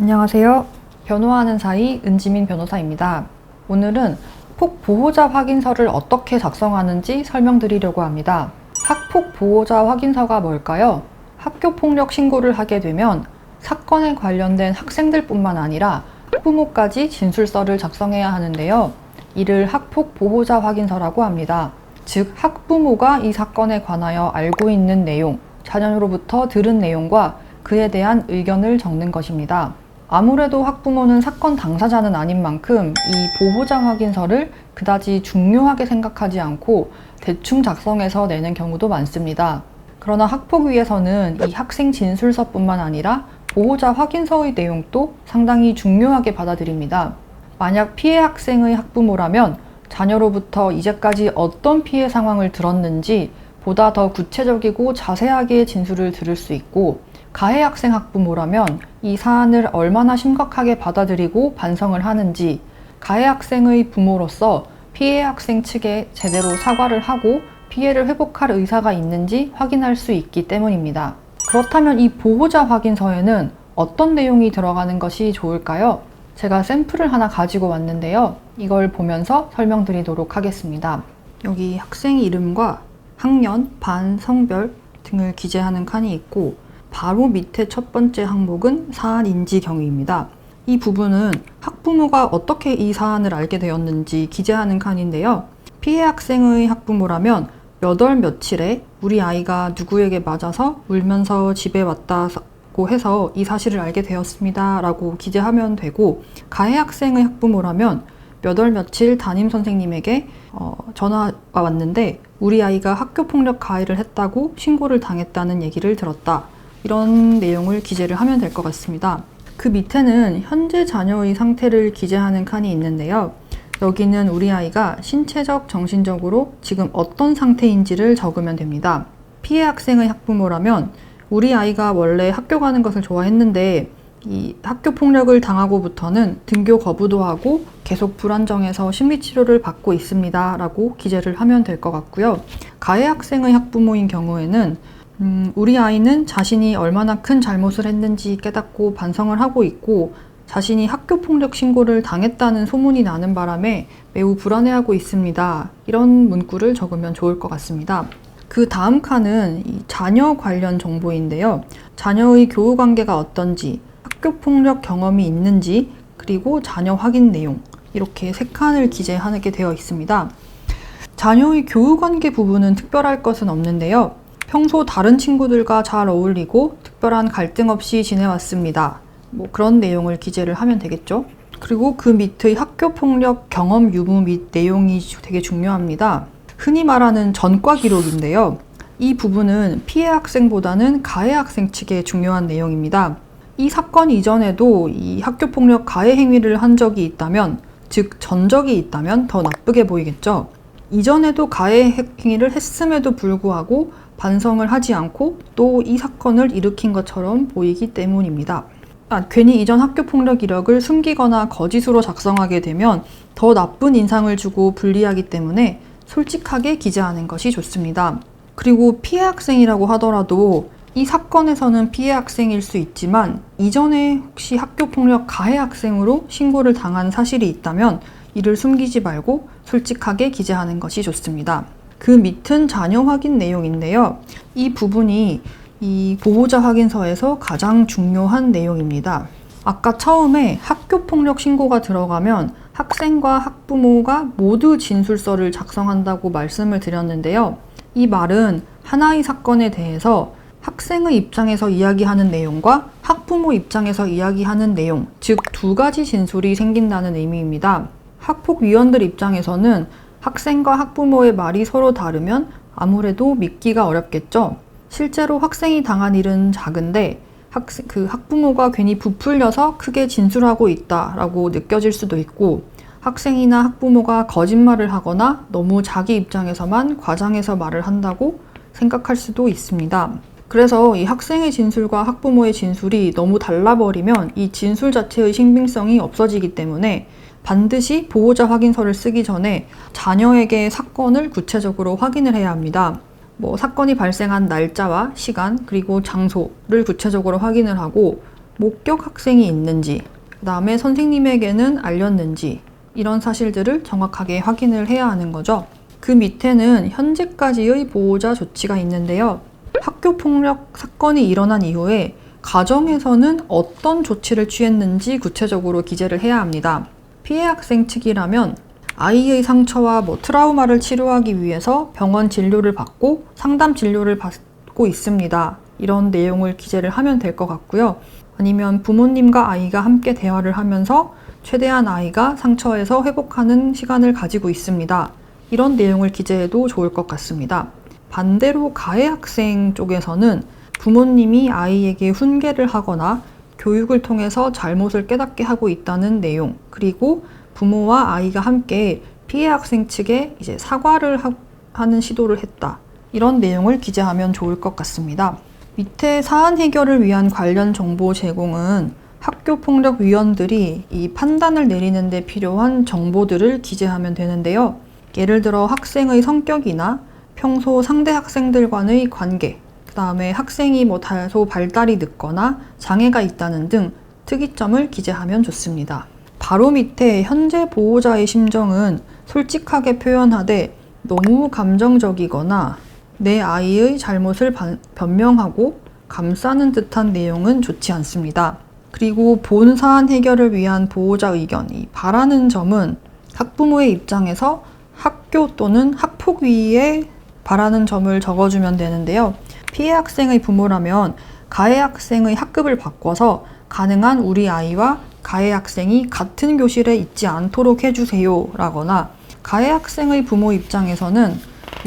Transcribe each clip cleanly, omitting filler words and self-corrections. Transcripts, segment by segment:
안녕하세요. 변호하는 사이 은지민 변호사입니다. 오늘은 학폭 보호자 확인서를 어떻게 작성하는지 설명드리려고 합니다. 학폭 보호자 확인서가 뭘까요? 학교폭력 신고를 하게 되면 사건에 관련된 학생들뿐만 아니라 학부모까지 진술서를 작성해야 하는데요. 이를 학폭 보호자 확인서라고 합니다. 즉, 학부모가 이 사건에 관하여 알고 있는 내용, 자녀로부터 들은 내용과 그에 대한 의견을 적는 것입니다. 아무래도 학부모는 사건 당사자는 아닌 만큼 이 보호자 확인서를 그다지 중요하게 생각하지 않고 대충 작성해서 내는 경우도 많습니다. 그러나 학폭위에서는 이 학생 진술서뿐만 아니라 보호자 확인서의 내용도 상당히 중요하게 받아들입니다. 만약 피해 학생의 학부모라면 자녀로부터 이제까지 어떤 피해 상황을 들었는지 보다 더 구체적이고 자세하게 진술을 들을 수 있고, 가해 학생 학부모라면 이 사안을 얼마나 심각하게 받아들이고 반성을 하는지, 가해 학생의 부모로서 피해 학생 측에 제대로 사과를 하고 피해를 회복할 의사가 있는지 확인할 수 있기 때문입니다. 그렇다면 이 보호자 확인서에는 어떤 내용이 들어가는 것이 좋을까요? 제가 샘플을 하나 가지고 왔는데요. 이걸 보면서 설명드리도록 하겠습니다. 여기 학생 이름과 학년, 반, 성별 등을 기재하는 칸이 있고, 바로 밑에 첫 번째 항목은 사안 인지 경위입니다. 이 부분은 학부모가 어떻게 이 사안을 알게 되었는지 기재하는 칸인데요. 피해 학생의 학부모라면 몇 월 며칠에 우리 아이가 누구에게 맞아서 울면서 집에 왔다고 해서 이 사실을 알게 되었습니다 라고 기재하면 되고, 가해 학생의 학부모라면 몇 월 며칠 담임 선생님에게 전화가 왔는데 우리 아이가 학교폭력 가해를 했다고 신고를 당했다는 얘기를 들었다, 이런 내용을 기재를 하면 될 것 같습니다. 그 밑에는 현재 자녀의 상태를 기재하는 칸이 있는데요. 여기는 우리 아이가 신체적, 정신적으로 지금 어떤 상태인지를 적으면 됩니다. 피해 학생의 학부모라면 우리 아이가 원래 학교 가는 것을 좋아했는데 이 학교 폭력을 당하고부터는 등교 거부도 하고 계속 불안정해서 심리치료를 받고 있습니다 라고 기재를 하면 될 것 같고요. 가해 학생의 학부모인 경우에는 우리 아이는 자신이 얼마나 큰 잘못을 했는지 깨닫고 반성을 하고 있고, 자신이 학교폭력 신고를 당했다는 소문이 나는 바람에 매우 불안해하고 있습니다. 이런 문구를 적으면 좋을 것 같습니다. 그 다음 칸은 이 자녀 관련 정보인데요. 자녀의 교우 관계가 어떤지, 학교폭력 경험이 있는지, 그리고 자녀 확인 내용, 이렇게 세 칸을 기재하게 되어 있습니다. 자녀의 교우 관계 부분은 특별할 것은 없는데요. 평소 다른 친구들과 잘 어울리고 특별한 갈등 없이 지내왔습니다. 그런 내용을 기재를 하면 되겠죠. 그리고 그 밑의 학교폭력 경험 유무 및 내용이 되게 중요합니다. 흔히 말하는 전과 기록인데요. 이 부분은 피해 학생보다는 가해 학생 측의 중요한 내용입니다. 이 사건 이전에도 이 학교폭력 가해 행위를 한 적이 있다면, 즉 전적이 있다면 더 나쁘게 보이겠죠. 이전에도 가해 행위를 했음에도 불구하고 반성을 하지 않고 또 이 사건을 일으킨 것처럼 보이기 때문입니다. 괜히 이전 학교폭력 이력을 숨기거나 거짓으로 작성하게 되면 더 나쁜 인상을 주고 불리하기 때문에 솔직하게 기재하는 것이 좋습니다. 그리고 피해 학생이라고 하더라도 이 사건에서는 피해 학생일 수 있지만 이전에 혹시 학교폭력 가해 학생으로 신고를 당한 사실이 있다면 이를 숨기지 말고 솔직하게 기재하는 것이 좋습니다. 그 밑은 자녀 확인 내용인데요. 이 부분이 이 보호자 확인서에서 가장 중요한 내용입니다. 아까 처음에 학교폭력 신고가 들어가면 학생과 학부모가 모두 진술서를 작성한다고 말씀을 드렸는데요. 이 말은 하나의 사건에 대해서 학생의 입장에서 이야기하는 내용과 학부모 입장에서 이야기하는 내용, 즉 두 가지 진술이 생긴다는 의미입니다. 학폭위원들 입장에서는 학생과 학부모의 말이 서로 다르면 아무래도 믿기가 어렵겠죠. 실제로 학생이 당한 일은 작은데 학부모가 괜히 부풀려서 크게 진술하고 있다라고 느껴질 수도 있고, 학생이나 학부모가 거짓말을 하거나 너무 자기 입장에서만 과장해서 말을 한다고 생각할 수도 있습니다. 그래서 이 학생의 진술과 학부모의 진술이 너무 달라버리면 이 진술 자체의 신빙성이 없어지기 때문에 반드시 보호자 확인서를 쓰기 전에 자녀에게 사건을 구체적으로 확인을 해야 합니다. 사건이 발생한 날짜와 시간, 그리고 장소를 구체적으로 확인을 하고, 목격 학생이 있는지, 그 다음에 선생님에게는 알렸는지, 이런 사실들을 정확하게 확인을 해야 하는 거죠. 그 밑에는 현재까지의 보호자 조치가 있는데요. 학교 폭력 사건이 일어난 이후에 가정에서는 어떤 조치를 취했는지 구체적으로 기재를 해야 합니다. 피해 학생 측이라면 아이의 상처와 트라우마를 치료하기 위해서 병원 진료를 받고 상담 진료를 받고 있습니다. 이런 내용을 기재를 하면 될 것 같고요. 아니면 부모님과 아이가 함께 대화를 하면서 최대한 아이가 상처에서 회복하는 시간을 가지고 있습니다. 이런 내용을 기재해도 좋을 것 같습니다. 반대로 가해 학생 쪽에서는 부모님이 아이에게 훈계를 하거나 교육을 통해서 잘못을 깨닫게 하고 있다는 내용, 그리고 부모와 아이가 함께 피해 학생 측에 이제 사과를 하는 시도를 했다. 이런 내용을 기재하면 좋을 것 같습니다. 밑에 사안 해결을 위한 관련 정보 제공은 학교폭력위원들이 이 판단을 내리는 데 필요한 정보들을 기재하면 되는데요. 예를 들어 학생의 성격이나 평소 상대 학생들과의 관계, 그 다음에 학생이 다소 발달이 늦거나 장애가 있다는 등 특이점을 기재하면 좋습니다. 바로 밑에 현재 보호자의 심정은 솔직하게 표현하되 너무 감정적이거나 내 아이의 잘못을 변명하고 감싸는 듯한 내용은 좋지 않습니다. 그리고 본 사안 해결을 위한 보호자 의견이 바라는 점은 학부모의 입장에서 학교 또는 학폭위에 바라는 점을 적어주면 되는데요. 피해 학생의 부모라면 가해 학생의 학급을 바꿔서 가능한 우리 아이와 가해 학생이 같은 교실에 있지 않도록 해주세요 라거나, 가해 학생의 부모 입장에서는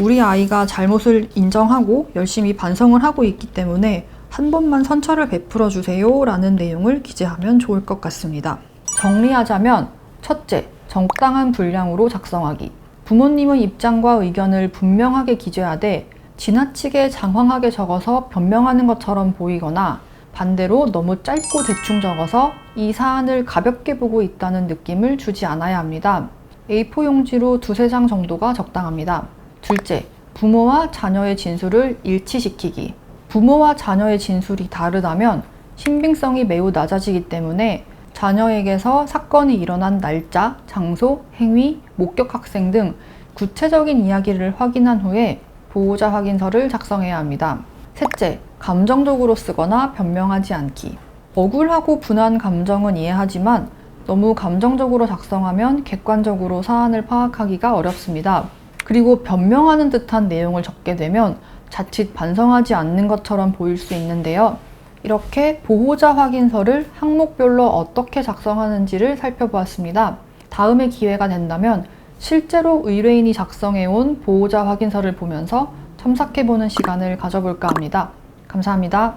우리 아이가 잘못을 인정하고 열심히 반성을 하고 있기 때문에 한 번만 선처를 베풀어 주세요 라는 내용을 기재하면 좋을 것 같습니다. 정리하자면, 첫째, 적당한 분량으로 작성하기. 부모님의 입장과 의견을 분명하게 기재하되 지나치게 장황하게 적어서 변명하는 것처럼 보이거나, 반대로 너무 짧고 대충 적어서 이 사안을 가볍게 보고 있다는 느낌을 주지 않아야 합니다. A4 용지로 2-3장 정도가 적당합니다. 둘째, 부모와 자녀의 진술을 일치시키기. 부모와 자녀의 진술이 다르다면 신빙성이 매우 낮아지기 때문에 자녀에게서 사건이 일어난 날짜, 장소, 행위, 목격 학생 등 구체적인 이야기를 확인한 후에 보호자 확인서를 작성해야 합니다. 셋째, 감정적으로 쓰거나 변명하지 않기. 억울하고 분한 감정은 이해하지만 너무 감정적으로 작성하면 객관적으로 사안을 파악하기가 어렵습니다. 그리고 변명하는 듯한 내용을 적게 되면 자칫 반성하지 않는 것처럼 보일 수 있는데요. 이렇게 보호자 확인서를 항목별로 어떻게 작성하는지를 살펴보았습니다. 다음에 기회가 된다면 실제로 의뢰인이 작성해온 보호자 확인서를 보면서 첨삭해보는 시간을 가져볼까 합니다. 감사합니다.